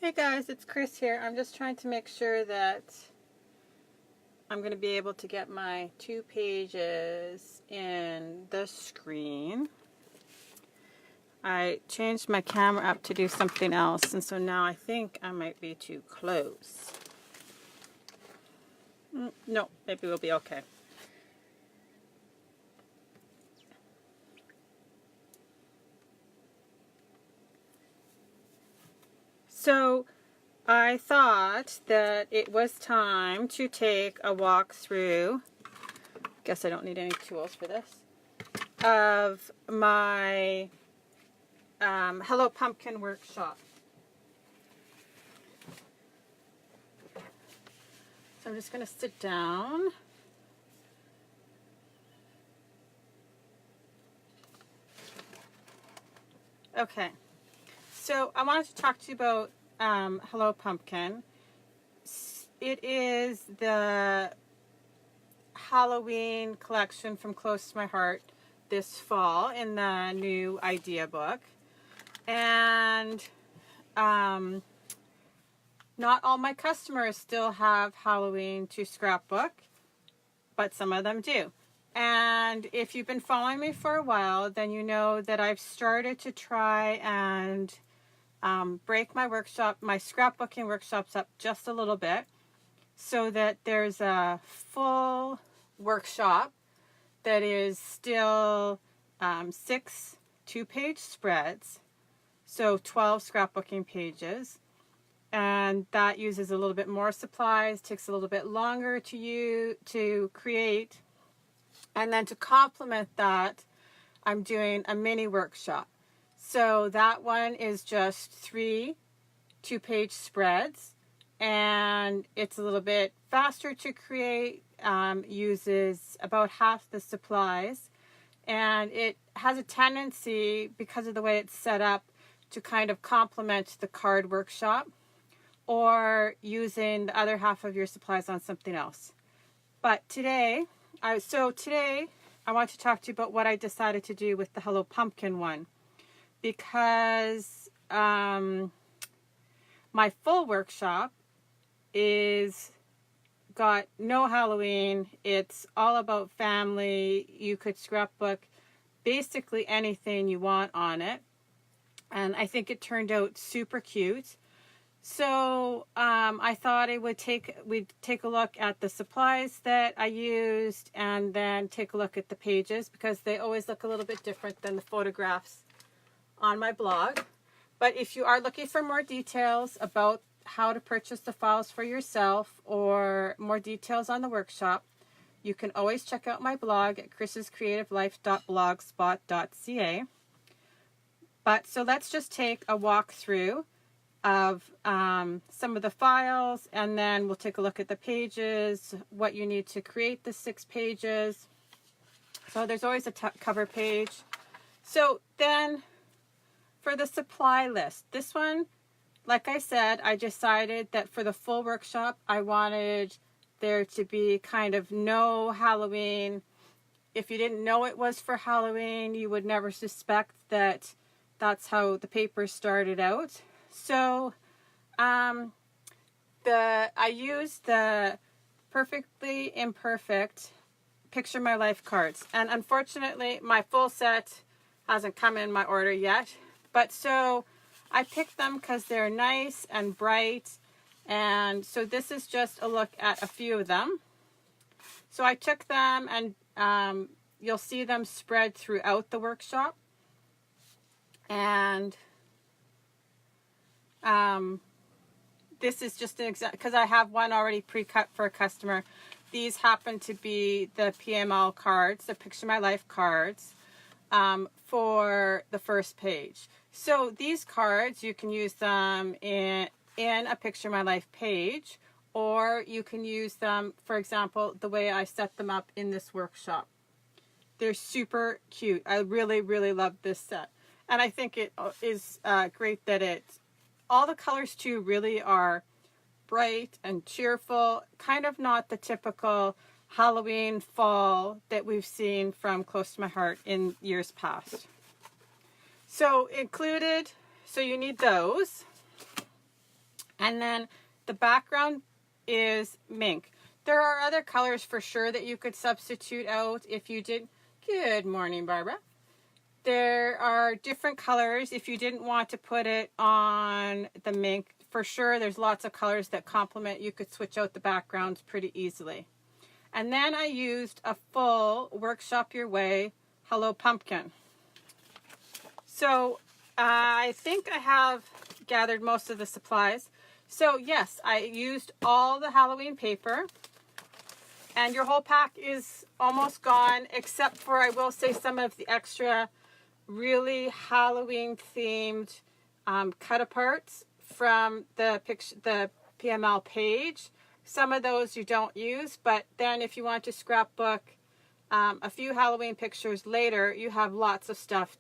Hey guys, it's Chris here. I'm just trying to make sure that I'm going to be able to get my 2 pages in the screen. I changed my camera up to do something else, and so now I think I might be too close. No, maybe we'll be okay. So I thought that it was time to take a walk through, guess I don't need any tools for this, of my Hello Pumpkin workshop. So I'm just going to sit down. Okay, so I wanted to talk to you about Hello Pumpkin. It is the Halloween collection from Close to My Heart this fall in the new idea book. And not all my customers still have Halloween to scrapbook, but some of them do. And if you've been following me for a while, then you know that I've started to try and break my scrapbooking workshops up just a little bit so that there's a full workshop that is still 6 2-page spreads, so 12 scrapbooking pages. And that uses a little bit more supplies, takes a little bit longer to create. And then to complement that, I'm doing a mini workshop. So that one is just 3 2-page spreads, and it's a little bit faster to create, uses about half the supplies, and it has a tendency, because of the way it's set up, to kind of complement the card workshop or using the other half of your supplies on something else. But today I want to talk to you about what I decided to do with the Hello Pumpkin one, because my full workshop is got no Halloween. It's all about family. You could scrapbook basically anything you want on it, and I think it turned out super cute. So I thought we'd take a look at the supplies that I used, and then take a look at the pages, because they always look a little bit different than the photographs on my blog. But if you are looking for more details about how to purchase the files for yourself, or more details on the workshop, you can always check out my blog at chrisscreativelife.blogspot.ca. But so let's just take a walk through of some of the files, and then we'll take a look at the pages, what you need to create the 6 pages. So there's always a cover page. So then for the supply list, this one, like I said, I decided that for the full workshop, I wanted there to be kind of no Halloween. If you didn't know it was for Halloween, you would never suspect that that's how the paper started out. So I used the Perfectly Imperfect Picture My Life cards, and unfortunately my full set hasn't come in my order yet, but so I picked them because they're nice and bright, and so this is just a look at a few of them. So I took them, and you'll see them spread throughout the workshop, and this is just an example, because I have one already pre-cut for a customer. These happen to be the PML cards, the Picture My Life cards, for the first page. So these cards, you can use them in a Picture My Life page, or you can use them, for example, the way I set them up in this workshop. They're super cute. I really, really love this set. And I think it is great that all the colors too really are bright and cheerful, kind of not the typical Halloween fall that we've seen from Close to My Heart in years past. So you need those. And then the background is mink. There are other colors for sure that you could substitute out if you did. Good morning, Barbara. There are different colors if you didn't want to put it on the mink. For sure, there's lots of colors that complement. You could switch out the backgrounds pretty easily. And then I used a full Workshop Your Way Hello Pumpkin. So I think I have gathered most of the supplies. So yes, I used all the Halloween paper, and your whole pack is almost gone, except for, I will say, some of the extra really Halloween themed cut aparts from the PML page. Some of those you don't use, but then if you want to scrapbook a few Halloween pictures later, you have lots of stuff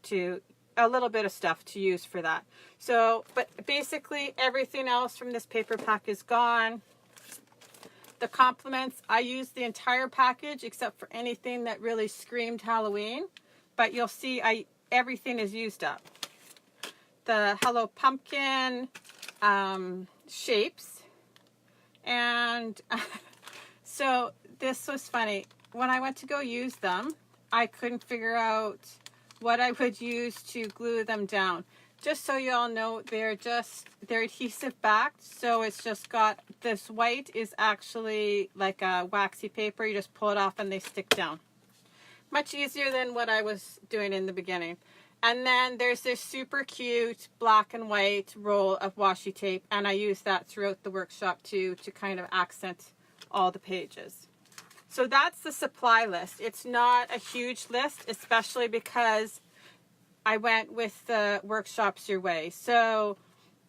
a little bit of stuff to use for that. So, but basically everything else from this paper pack is gone. The compliments, I used the entire package except for anything that really screamed Halloween, but you'll see everything is used up. The Hello Pumpkin shapes, and so this was funny. When I went to go use them, I couldn't figure out what I would use to glue them down. Just so you all know, they're adhesive backed, so it's just got, this white is actually like a waxy paper. You just pull it off and they stick down. Much easier than what I was doing in the beginning. And then there's this super cute black and white roll of washi tape, and I use that throughout the workshop too, to kind of accent all the pages. So that's the supply list. It's not a huge list, especially because I went with the Workshops Your Way. So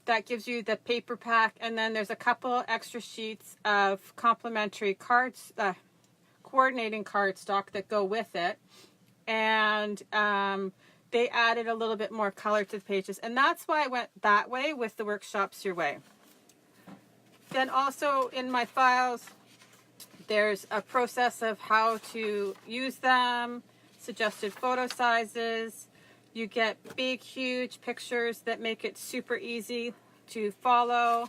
that gives you the paper pack, and then there's a couple extra sheets of complimentary cards, coordinating cardstock that go with it. And they added a little bit more color to the pages. And that's why I went that way with the Workshops Your Way. Then also in my files, there's a process of how to use them, suggested photo sizes. You get big, huge pictures that make it super easy to follow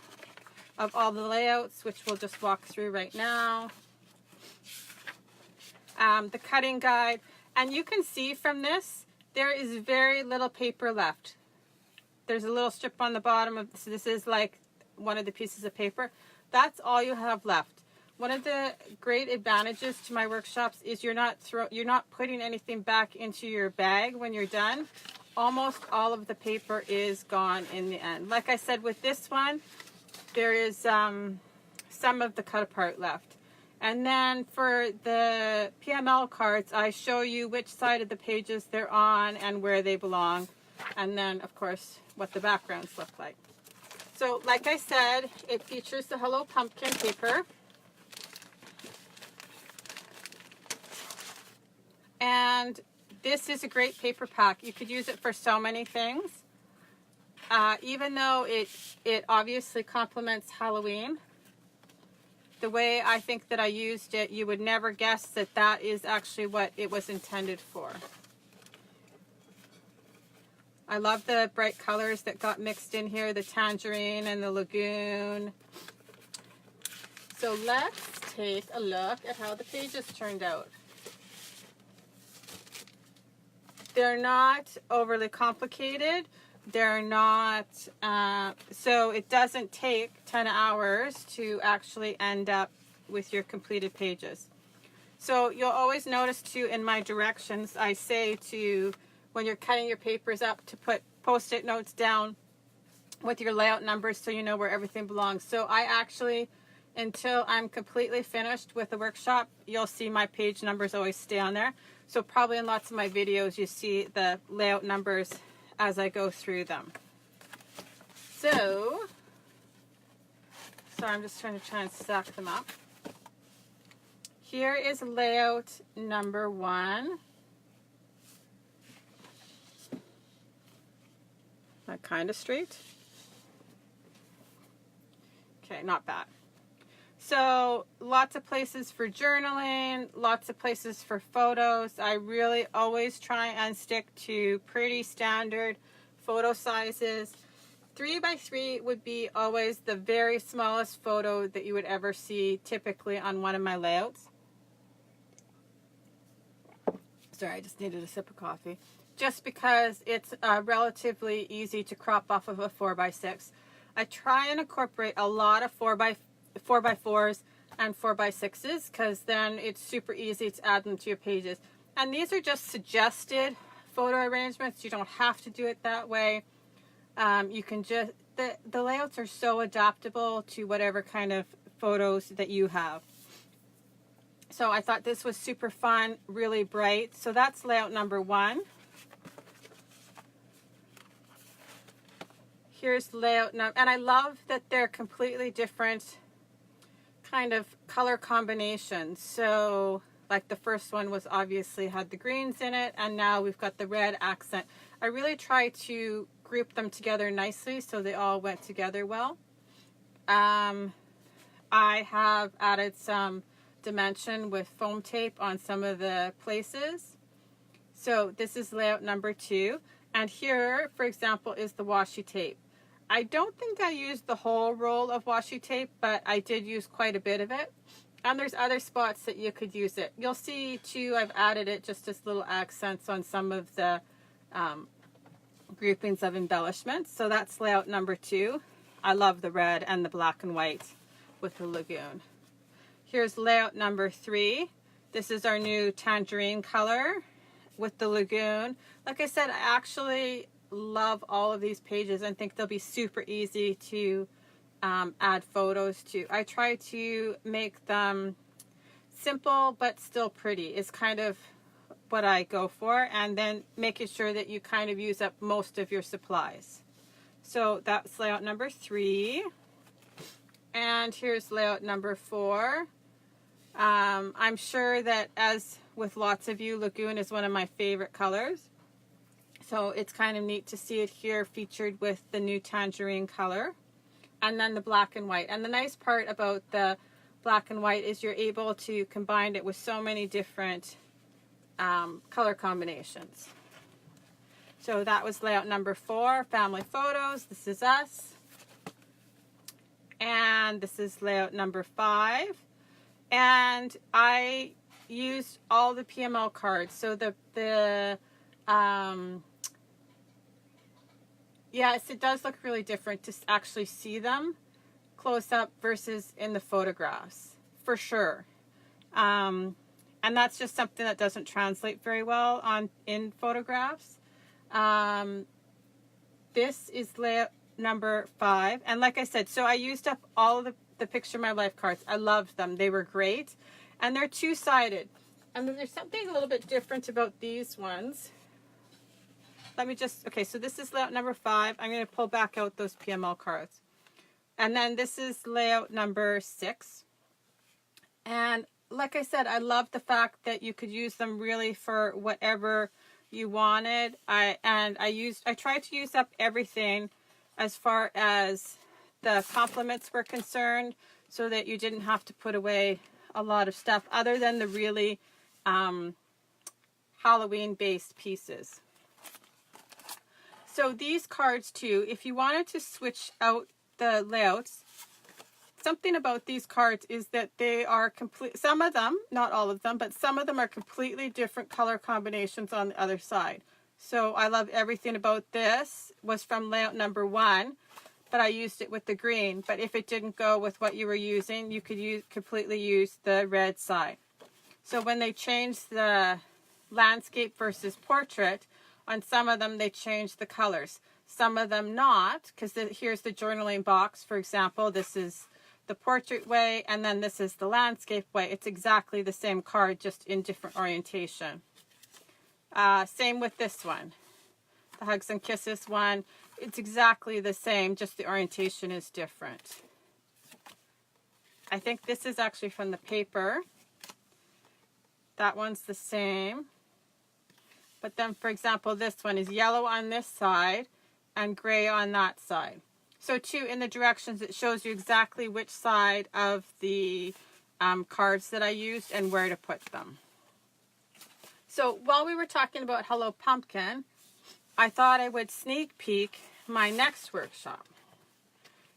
of all the layouts, which we'll just walk through right now. The cutting guide. And you can see from this, there is very little paper left. There's a little strip on the bottom of, so this is like one of the pieces of paper. That's all you have left. One of the great advantages to my workshops is you're not putting anything back into your bag when you're done. Almost all of the paper is gone in the end. Like I said, with this one, there is some of the cut apart left. And then for the PML cards, I show you which side of the pages they're on and where they belong. And then, of course, what the backgrounds look like. So, like I said, it features the Hello Pumpkin paper. And this is a great paper pack. You could use it for so many things. Even though it obviously complements Halloween, the way I think that I used it, you would never guess that that is actually what it was intended for. I love the bright colors that got mixed in here, the tangerine and the lagoon. So let's take a look at how the pages turned out. They're not overly complicated. They're not, so it doesn't take 10 hours to actually end up with your completed pages. So you'll always notice too in my directions, I say to, when you're cutting your papers up, to put Post-it notes down with your layout numbers so you know where everything belongs. So I actually, until I'm completely finished with the workshop, you'll see my page numbers always stay on there. So probably in lots of my videos, you see the layout numbers as I go through them. So I'm just trying to stack them up. Here is layout number 1. That kind of straight. Okay, not bad. So lots of places for journaling, lots of places for photos. I really always try and stick to pretty standard photo sizes. 3x3 would be always the very smallest photo that you would ever see typically on one of my layouts. Sorry, I just needed a sip of coffee. Just because it's relatively easy to crop off of a 4x6. I try and incorporate a lot of 4x4s and 4x6s because then it's super easy to add them to your pages. And these are just suggested photo arrangements. You don't have to do it that way. You can just, the layouts are so adaptable to whatever kind of photos that you have. So I thought this was super fun, really bright. So that's layout number 1. Here's layout number, and I love that they're completely different kind of color combinations. So like the first one was obviously had the greens in it, and now we've got the red accent. I really try to group them together nicely so they all went together well. I have added some dimension with foam tape on some of the places. So this is layout number 2, and here, for example, is the washi tape. I don't think I used the whole roll of washi tape, but I did use quite a bit of it. And there's other spots that you could use it. You'll see too, I've added it just as little accents on some of the groupings of embellishments. So that's layout number 2. I love the red and the black and white with the lagoon. Here's layout number 3. This is our new tangerine color with the lagoon. Like I said, I actually love all of these pages and think they'll be super easy to add photos to. I try to make them simple but still pretty is kind of what I go for, and then making sure that you kind of use up most of your supplies. So that's layout number 3, and here's layout number 4. I'm sure that, as with lots of you, lagoon is one of my favorite colors. So it's kind of neat to see it here featured with the new tangerine color. And then the black and white. And the nice part about the black and white is you're able to combine it with so many different color combinations. So that was layout number 4, family photos. This is us. And this is layout number 5. And I used all the PML cards. So yes, it does look really different to actually see them close up versus in the photographs, for sure. And that's just something that doesn't translate very well in photographs. This is layout number 5. And like I said, so I used up all of the Picture My Life cards. I loved them. They were great. And they're two-sided. And then there's something a little bit different about these ones. Let me just, okay, so this is layout number 5. I'm going to pull back out those PML cards. And then this is layout number 6. And like I said, I love the fact that you could use them really for whatever you wanted. I tried to use up everything as far as the complements were concerned, so that you didn't have to put away a lot of stuff other than the really Halloween-based pieces. So these cards too, if you wanted to switch out the layouts, something about these cards is that they are complete. Some of them, not all of them, but some of them are completely different color combinations on the other side. So I love everything about this. Was from layout number 1, but I used it with the green. But if it didn't go with what you were using, you could completely use the red side. So when they changed the landscape versus portrait, on some of them they changed the colors. Some of them not, because here's the journaling box, for example. This is the portrait way, and then this is the landscape way. It's exactly the same card, just in different orientation. Same with this one, the Hugs and Kisses one. It's exactly the same, just the orientation is different. I think this is actually from the paper. That one's the same. But then, for example, this one is yellow on this side and gray on that side. So too, in the directions, it shows you exactly which side of the cards that I used and where to put them. So while we were talking about Hello Pumpkin, I thought I would sneak peek my next workshop.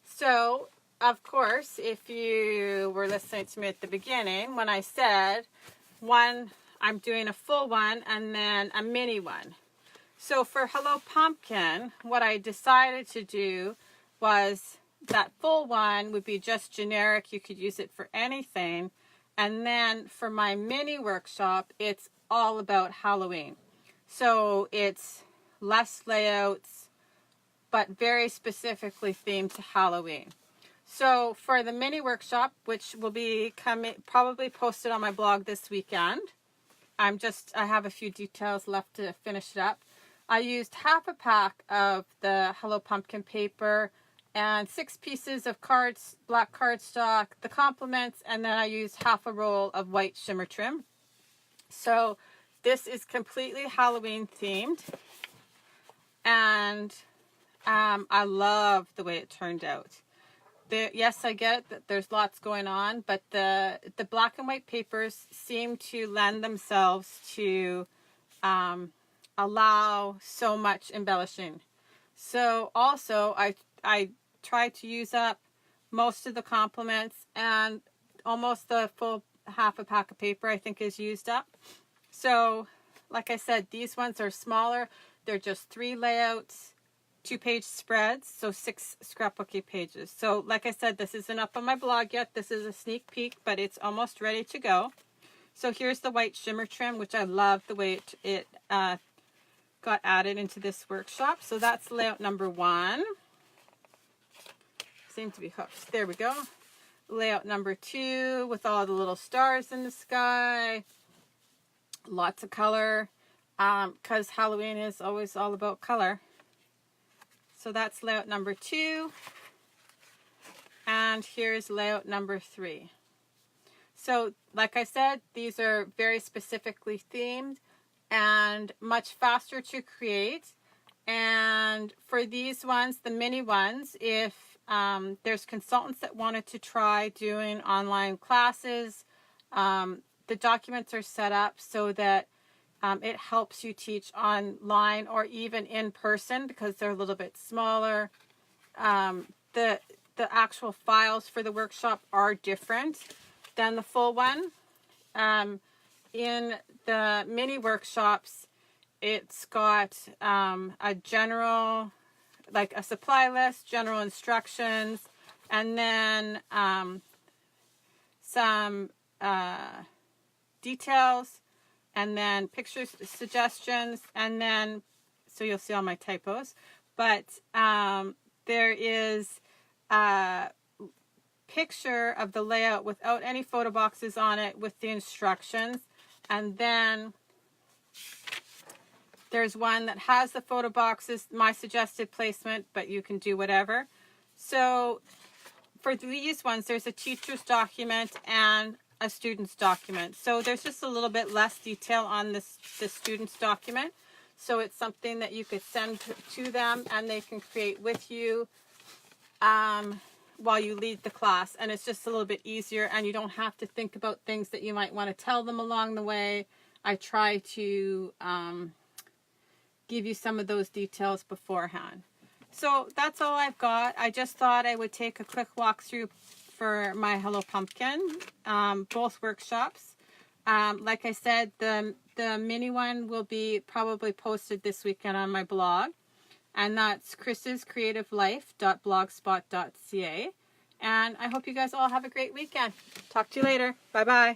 So, of course, if you were listening to me at the beginning, when I said one, I'm doing a full one and then a mini one. So for Hello Pumpkin, what I decided to do was that full one would be just generic. You could use it for anything. And then for my mini workshop, it's all about Halloween. So it's less layouts, but very specifically themed to Halloween. So for the mini workshop, which will be probably posted on my blog this weekend, I have a few details left to finish it up. I used half a pack of the Hello Pumpkin paper and 6 pieces of black cardstock, the complements, and then I used half a roll of white shimmer trim. So this is completely Halloween themed, and I love the way it turned out. Yes, I get it that there's lots going on, but the black and white papers seem to lend themselves to allow so much embellishing. So also I tried to use up most of the complements, and almost the full half a pack of paper I think is used up. So like I said, these ones are smaller. They're just 3 layouts, 2-page spreads, so 6 scrapbooky pages. So like I said, this isn't up on my blog yet. This is a sneak peek, but it's almost ready to go. So here's the white shimmer trim, which I love the way it got added into this workshop. So that's layout number 1. Seem to be hooked. There we go. Layout number 2 with all the little stars in the sky. Lots of color, because Halloween is always all about color. So that's layout number 2. And here's layout number 3. So like I said, these are very specifically themed and much faster to create. And for these ones, the mini ones, if there's consultants that wanted to try doing online classes, the documents are set up so that it helps you teach online or even in person because they're a little bit smaller. The actual files for the workshop are different than the full one. In the mini workshops, it's got a general, like a supply list, general instructions, and then some details, and then pictures, suggestions, and then, so you'll see all my typos, but there is a picture of the layout without any photo boxes on it with the instructions, and then there's one that has the photo boxes, my suggested placement, but you can do whatever. So for these ones, there's a teacher's document and a student's document. So there's just a little bit less detail on the student's document. So it's something that you could send to them and they can create with you while you lead the class. And it's just a little bit easier, and you don't have to think about things that you might want to tell them along the way. I try to give you some of those details beforehand. So that's all I've got. I just thought I would take a quick walkthrough for my Hello Pumpkin, both workshops. Like I said, the mini one will be probably posted this weekend on my blog, and that's chrisscreativelife.blogspot.ca. And I hope you guys all have a great weekend. Talk to you later. Bye-bye.